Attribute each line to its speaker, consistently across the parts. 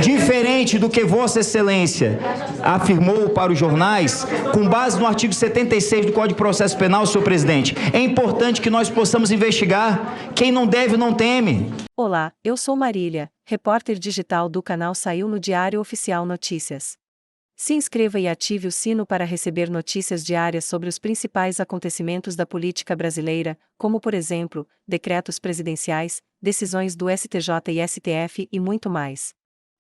Speaker 1: Diferente do que Vossa Excelência afirmou para os jornais, com base no artigo 76 do Código de Processo Penal, senhor presidente, é importante que nós possamos investigar. Quem não deve, não teme.
Speaker 2: Olá, eu sou Marília, repórter digital do canal Saiu no Diário Oficial Notícias. Se inscreva e ative o sino para receber notícias diárias sobre os principais acontecimentos da política brasileira, como por exemplo, decretos presidenciais, decisões do STJ e STF e muito mais.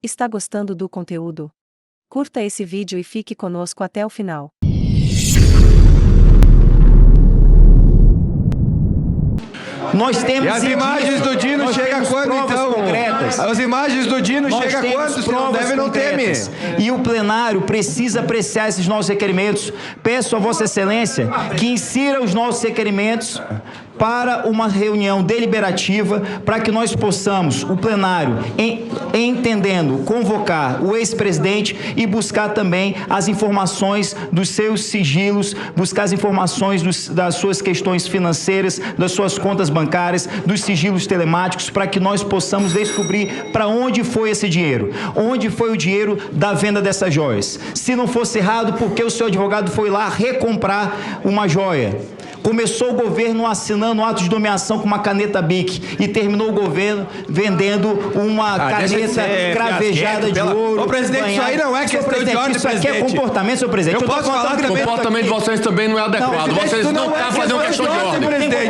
Speaker 2: Está gostando do conteúdo? Curta esse vídeo e fique conosco até o final.
Speaker 1: Nós temos
Speaker 3: e as imagens do Dino chegam quando, então?
Speaker 1: Concretas.
Speaker 3: As imagens do Dino chegam quando? Se não deve, não teme.
Speaker 1: E o plenário precisa apreciar esses nossos requerimentos. Peço a Vossa Excelência que insira os nossos requerimentos para uma reunião deliberativa, para que nós possamos, o plenário, entendendo, convocar o ex-presidente e buscar também as informações dos seus sigilos, buscar as informações das suas questões financeiras, das suas contas bancárias, dos sigilos telemáticos, para que nós possamos descobrir para onde foi esse dinheiro, onde foi o dinheiro da venda dessas joias. Se não fosse errado, por que o seu advogado foi lá recomprar uma joia? Começou o governo assinando um ato de nomeação com uma caneta BIC e terminou o governo vendendo uma caneta cravejada de ouro.
Speaker 3: Ô, presidente, isso aí não é questão de ordem,
Speaker 1: isso aqui é comportamento, senhor presidente.
Speaker 3: Eu posso falar que o
Speaker 4: comportamento de vocês também não é adequado. Vocês não estão fazendo questão de ordem.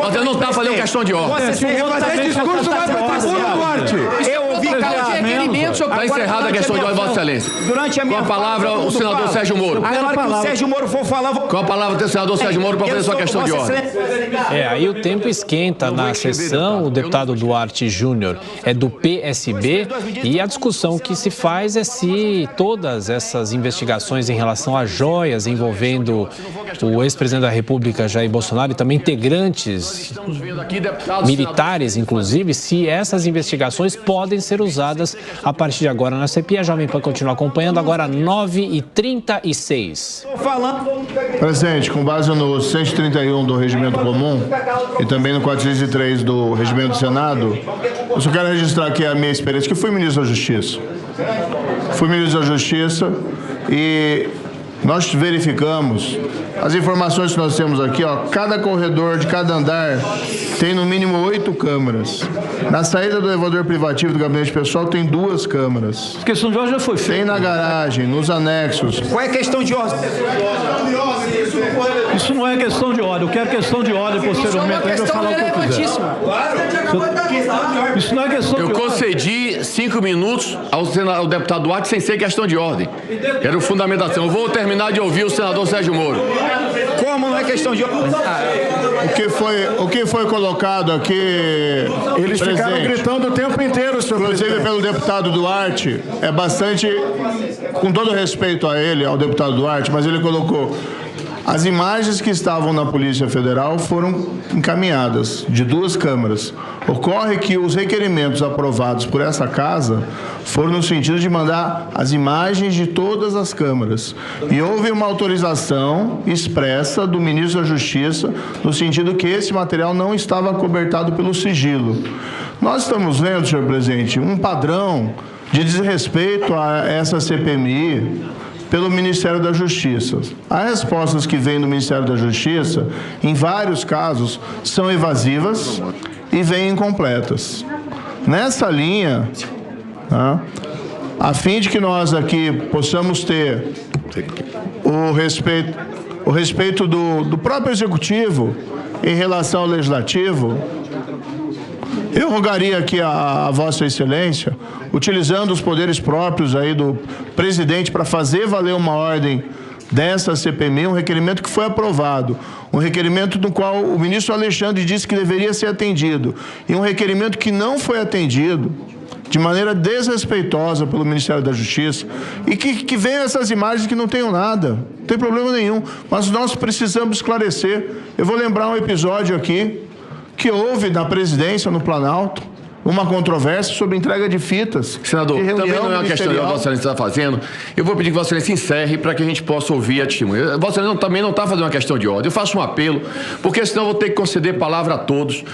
Speaker 4: Vocês não estão fazendo questão de ordem.
Speaker 3: Fazer discurso vai para o tribuna, Duarte.
Speaker 1: Eu ouvi
Speaker 4: claramente. Está encerrada a questão de ordem, Vossa Excelência.
Speaker 1: Durante a minha
Speaker 4: com a palavra, o senador Sérgio Moro.
Speaker 1: Na hora que o Sérgio Moro for falar...
Speaker 4: Com a palavra do senador Sérgio Moro para fazer sua questão de ordem.
Speaker 5: Aí o tempo esquenta na sessão. O deputado Duarte Júnior é do PSB e a discussão que se faz é se todas essas investigações em relação a joias envolvendo o ex-presidente da República, Jair Bolsonaro, e também integrantes militares, inclusive, se essas investigações podem ser usadas a partir de agora na CPI. A Jovem Pan continua acompanhando, agora 9h36.
Speaker 6: Presidente, com base no 131 do Regimento Comum e também no 403 do Regimento do Senado, eu só quero registrar aqui a minha experiência, que fui ministro da Justiça. Fui ministro da Justiça e nós verificamos as informações que nós temos aqui, ó, cada corredor de cada andar tem no mínimo 8 câmeras. Na saída do elevador privativo do gabinete pessoal tem 2 câmeras.
Speaker 7: A questão de ordem já foi feita.
Speaker 6: Tem na garagem, nos anexos.
Speaker 1: Qual é a questão de ordem?
Speaker 7: Isso não é questão de ordem. Eu quero questão de ordem posteriormente. Aí eu falar o que eu quiser. Isso não é questão de ordem.
Speaker 4: Eu concedi 5 minutos ao deputado Duarte sem ser questão de ordem. Era fundamentação. Eu vou terminar de ouvir o senador Sérgio Moro.
Speaker 1: Como não é questão de ordem?
Speaker 6: O que foi colocado aqui...
Speaker 8: Eles ficaram gritando o tempo inteiro, senhor
Speaker 6: inclusive
Speaker 8: presidente.
Speaker 6: pelo deputado Duarte, é bastante... Com todo respeito a ele, ao deputado Duarte, mas ele colocou... As imagens que estavam na Polícia Federal foram encaminhadas de 2 câmaras. Ocorre que os requerimentos aprovados por essa casa foram no sentido de mandar as imagens de todas as câmaras. E houve uma autorização expressa do ministro da Justiça no sentido que esse material não estava acobertado pelo sigilo. Nós estamos vendo, senhor presidente, um padrão de desrespeito a essa CPMI pelo Ministério da Justiça. As respostas que vêm do Ministério da Justiça, em vários casos, são evasivas e vêm incompletas. Nessa linha, a fim de que nós aqui possamos ter o respeito do próprio Executivo em relação ao Legislativo, eu rogaria aqui a Vossa Excelência, utilizando os poderes próprios aí do presidente para fazer valer uma ordem dessa CPMI, um requerimento que foi aprovado, um requerimento no qual o ministro Alexandre disse que deveria ser atendido, e um requerimento que não foi atendido de maneira desrespeitosa pelo Ministério da Justiça, e que venham essas imagens que não tenham nada, não tem problema nenhum, mas nós precisamos esclarecer. Eu vou lembrar um episódio aqui, que houve na presidência, no Planalto, uma controvérsia sobre entrega de fitas.
Speaker 4: Senador,
Speaker 6: de
Speaker 4: também não é uma questão que Vossa Excelência está fazendo. Eu vou pedir que Vossa Excelência encerre para que a gente possa ouvir a testemunha. Vossa Excelência também não está fazendo uma questão de ordem. Eu faço um apelo, porque senão eu vou ter que conceder palavra a todos.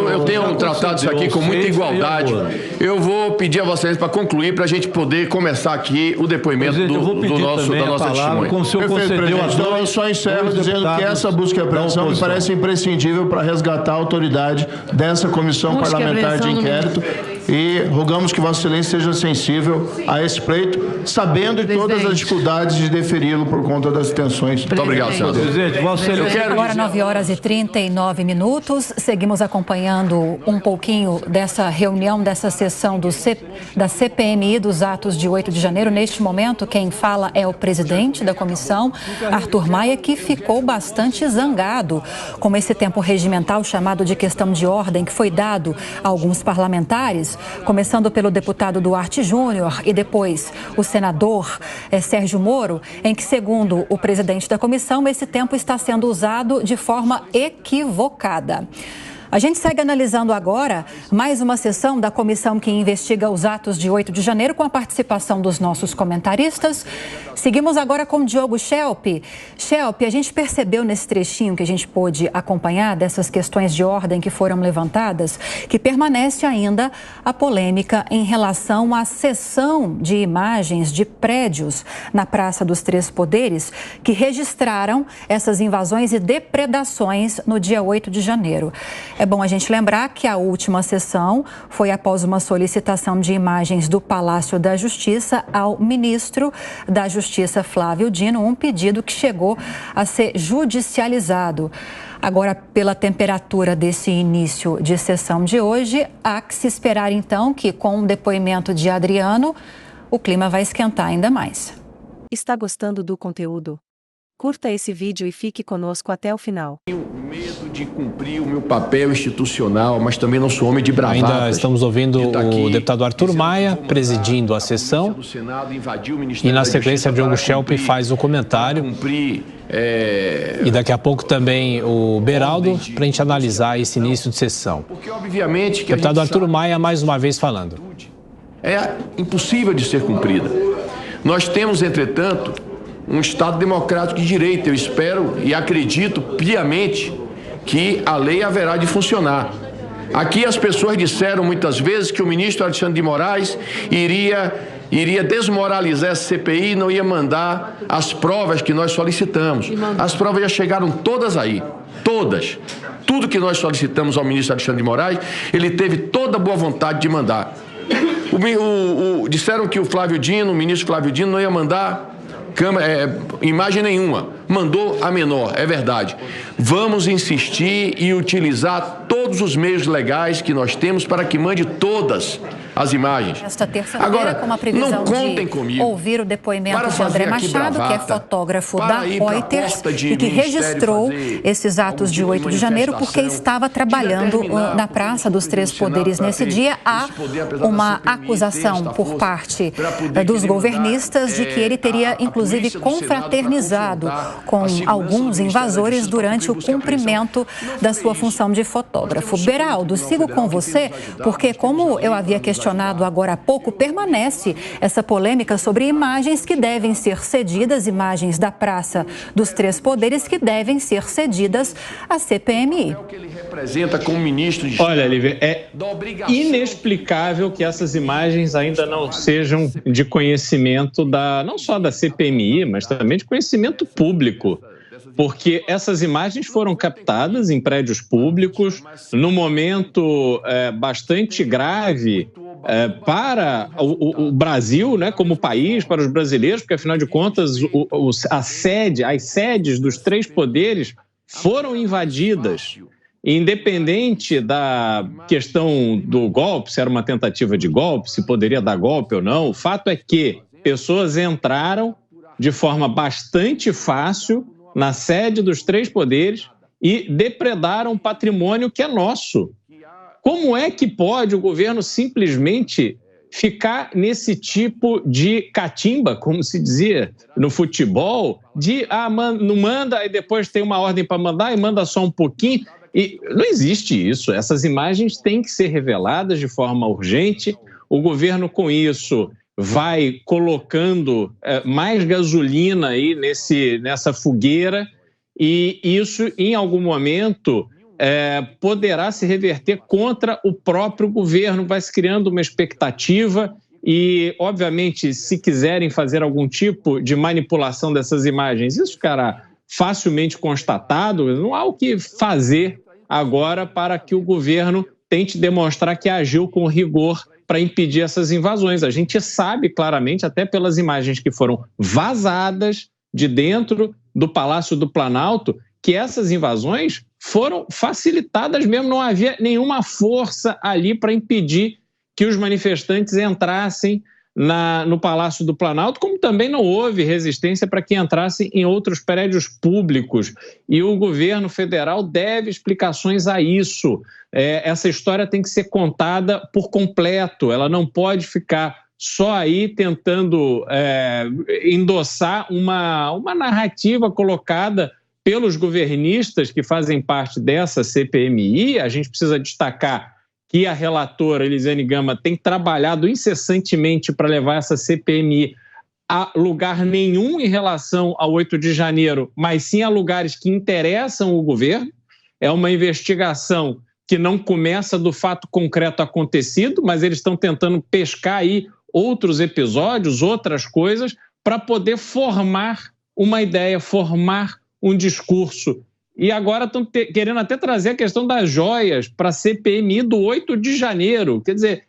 Speaker 4: Eu tenho tratado isso aqui com muita igualdade. Eu vou pedir a Vossa Excelência para concluir, para a gente poder começar aqui o depoimento da nossa testemunha.
Speaker 7: Como o senhor concedeu a
Speaker 6: então, eu só encerro dizendo que essa busca e apreensão me parece imprescindível para resgatar a autoridade dessa comissão parlamentar de inquérito e rogamos que Vossa Excelência seja sensível a esse pleito, sabendo de todas as dificuldades de deferi-lo por conta das tensões.
Speaker 4: Muito obrigado, senador.
Speaker 7: Presidente, Vossa Excelência.
Speaker 9: Agora 9h39. Seguimos acompanhando um pouquinho dessa reunião, dessa sessão da CPMI dos atos de 8 de janeiro. Neste momento, quem fala é o presidente da comissão, Arthur Maia, que ficou bastante zangado com esse tempo regimental chamado de questão de ordem que foi dado a alguns parlamentares, começando pelo deputado Duarte Júnior e depois o senador Sérgio Moro, em que, segundo o presidente da comissão, esse tempo está sendo usado de forma equivocada. A gente segue analisando agora mais uma sessão da comissão que investiga os atos de 8 de janeiro com a participação dos nossos comentaristas. Seguimos agora com Diogo Schelp. Schelp, a gente percebeu nesse trechinho que a gente pôde acompanhar dessas questões de ordem que foram levantadas, que permanece ainda a polêmica em relação à cessão de imagens de prédios na Praça dos Três Poderes que registraram essas invasões e depredações no dia 8 de janeiro. É bom a gente lembrar que a última sessão foi após uma solicitação de imagens do Palácio da Justiça ao ministro da Justiça, Flávio Dino, um pedido que chegou a ser judicializado. Agora, pela temperatura desse início de sessão de hoje, há que se esperar então que, com o depoimento de Adriano, o clima vai esquentar ainda mais.
Speaker 2: Está gostando do conteúdo? Curta esse vídeo e fique conosco até o final.
Speaker 4: Tenho medo de cumprir o meu papel institucional, mas também não sou homem de bravatas.
Speaker 5: Ainda estamos ouvindo o deputado Arthur Maia presidindo a sessão e, na sequência, Diogo Schelp faz o comentário. E daqui a pouco também o Beraldo, para a gente analisar esse início de sessão.
Speaker 4: Porque, obviamente,
Speaker 5: deputado Arthur Maia, mais uma vez falando.
Speaker 4: É impossível de ser cumprida. Nós temos, entretanto, um Estado democrático de direito. Eu espero e acredito piamente que a lei haverá de funcionar. Aqui as pessoas disseram muitas vezes que o ministro Alexandre de Moraes iria desmoralizar essa CPI e não ia mandar as provas que nós solicitamos. As provas já chegaram todas aí, todas. Tudo que nós solicitamos ao ministro Alexandre de Moraes, ele teve toda a boa vontade de mandar. Disseram que o ministro Flávio Dino não ia mandar imagem nenhuma, mandou a menor, é verdade. Vamos insistir e utilizar todos os meios legais que nós temos para que mande todas as imagens.
Speaker 9: Esta terça-feira, com uma previsão de ouvir o depoimento de André Machado, que é fotógrafo da Reuters e que registrou esses atos de 8 de janeiro porque estava trabalhando na Praça dos Três Poderes nesse dia. Há uma acusação por parte dos governistas de que ele teria, inclusive, confraternizado com alguns invasores durante o cumprimento da sua função de fotógrafo. Beraldo, sigo com você, porque, como eu havia questionado agora há pouco, permanece essa polêmica sobre imagens que devem ser cedidas, imagens da Praça dos Três Poderes que devem ser cedidas à CPMI.
Speaker 10: Olha, Lívia, é inexplicável que essas imagens ainda não sejam de conhecimento não só da CPMI, mas também de conhecimento público. Porque essas imagens foram captadas em prédios públicos num momento bastante grave para o Brasil, né, como país, para os brasileiros, porque, afinal de contas, as sedes dos três poderes foram invadidas. Independente da questão do golpe, se era uma tentativa de golpe, se poderia dar golpe ou não, o fato é que pessoas entraram de forma bastante fácil na sede dos três poderes e depredaram patrimônio que é nosso. Como é que pode o governo simplesmente ficar nesse tipo de catimba, como se dizia no futebol, de não manda e depois tem uma ordem para mandar e manda só um pouquinho? E não existe isso. Essas imagens têm que ser reveladas de forma urgente. O governo, com isso, vai colocando mais gasolina aí nessa fogueira, e isso, em algum momento, poderá se reverter contra o próprio governo. Vai se criando uma expectativa e, obviamente, se quiserem fazer algum tipo de manipulação dessas imagens, isso ficará facilmente constatado. Não há o que fazer agora para que o governo tente demonstrar que agiu com rigor para impedir essas invasões. A gente sabe claramente, até pelas imagens que foram vazadas de dentro do Palácio do Planalto, que essas invasões foram facilitadas mesmo, não havia nenhuma força ali para impedir que os manifestantes entrassem no Palácio do Planalto, como também não houve resistência para que entrassem em outros prédios públicos. E o governo federal deve explicações a isso. Essa história tem que ser contada por completo, ela não pode ficar só aí tentando endossar uma narrativa colocada pelos governistas que fazem parte dessa CPMI. A gente precisa destacar que a relatora Elisiane Gama tem trabalhado incessantemente para levar essa CPMI a lugar nenhum em relação ao 8 de janeiro, mas sim a lugares que interessam o governo. É uma investigação que não começa do fato concreto acontecido, mas eles estão tentando pescar aí outros episódios, outras coisas, para poder formar uma ideia, formar um discurso. E agora estão querendo até trazer a questão das joias para a CPMI do 8 de janeiro. Quer dizer,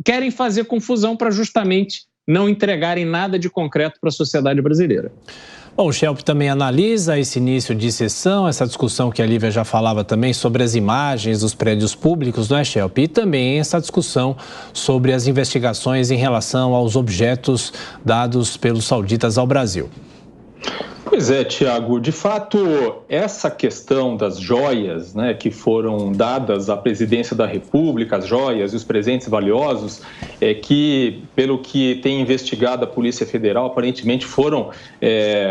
Speaker 10: querem fazer confusão para justamente não entregarem nada de concreto para a sociedade brasileira.
Speaker 5: Bom, o Schelp também analisa esse início de sessão, essa discussão que a Lívia já falava também sobre as imagens dos prédios públicos, não é, Schelp? E também essa discussão sobre as investigações em relação aos objetos dados pelos sauditas ao Brasil.
Speaker 11: Pois é, Tiago, de fato, essa questão das joias, né, que foram dadas à presidência da República, as joias e os presentes valiosos, que, pelo que tem investigado a Polícia Federal, aparentemente foram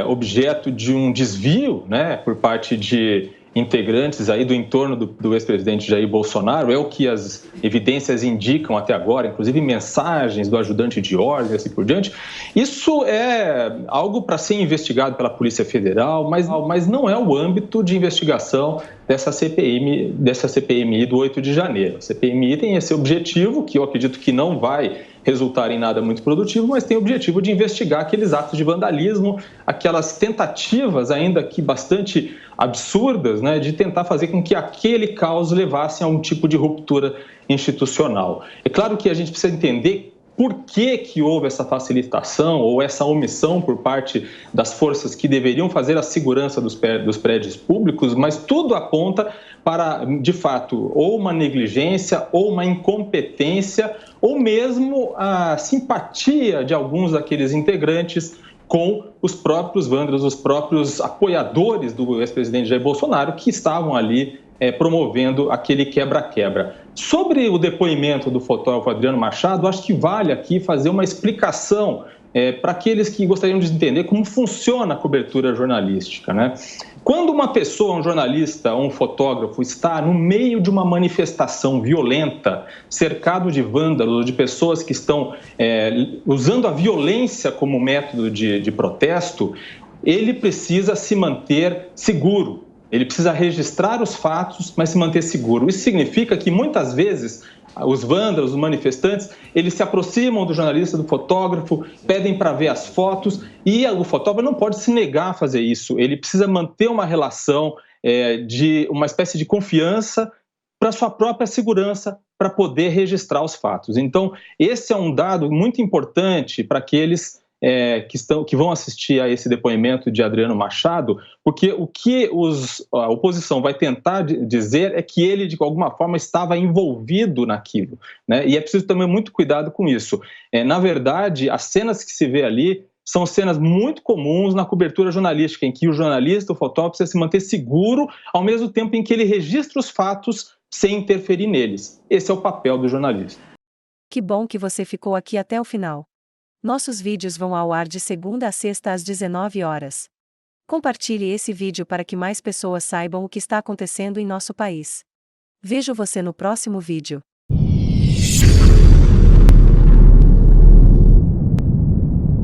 Speaker 11: objeto de um desvio, né, por parte de integrantes aí do entorno do ex-presidente Jair Bolsonaro. É o que as evidências indicam até agora, inclusive mensagens do ajudante de ordem, assim por diante. Isso é algo para ser investigado pela Polícia Federal, mas não é o âmbito de investigação dessa CPMI do 8 de janeiro. A CPMI tem esse objetivo, que eu acredito que não vai resultar em nada muito produtivo, mas tem o objetivo de investigar aqueles atos de vandalismo, aquelas tentativas, ainda que bastante absurdas, né, de tentar fazer com que aquele caos levasse a um tipo de ruptura institucional. É claro que a gente precisa entender por que houve essa facilitação ou essa omissão por parte das forças que deveriam fazer a segurança dos prédios públicos, mas tudo aponta para, de fato, ou uma negligência, ou uma incompetência, ou mesmo a simpatia de alguns daqueles integrantes com os próprios vândalos, os próprios apoiadores do ex-presidente Jair Bolsonaro, que estavam ali promovendo aquele quebra-quebra. Sobre o depoimento do fotógrafo Adriano Machado, acho que vale aqui fazer uma explicação para aqueles que gostariam de entender como funciona a cobertura jornalística, né? Quando uma pessoa, um jornalista ou um fotógrafo está no meio de uma manifestação violenta, cercado de vândalos, de pessoas que estão usando a violência como método de protesto, ele precisa se manter seguro. Ele precisa registrar os fatos, mas se manter seguro. Isso significa que, muitas vezes, os vândalos, os manifestantes, eles se aproximam do jornalista, do fotógrafo, pedem para ver as fotos, e o fotógrafo não pode se negar a fazer isso. Ele precisa manter uma relação de uma espécie de confiança para sua própria segurança, para poder registrar os fatos. Então, esse é um dado muito importante para aqueles que vão assistir a esse depoimento de Adriano Machado, porque o que a oposição vai tentar dizer é que ele, de alguma forma, estava envolvido naquilo, né? E é preciso também muito cuidado com isso. Na verdade, as cenas que se vê ali são cenas muito comuns na cobertura jornalística, em que o jornalista, o fotógrafo, precisa se manter seguro, ao mesmo tempo em que ele registra os fatos sem interferir neles. Esse é o papel do jornalista.
Speaker 2: Que bom que você ficou aqui até o final. Nossos vídeos vão ao ar de segunda a sexta às 19 horas. Compartilhe esse vídeo para que mais pessoas saibam o que está acontecendo em nosso país. Vejo você no próximo vídeo.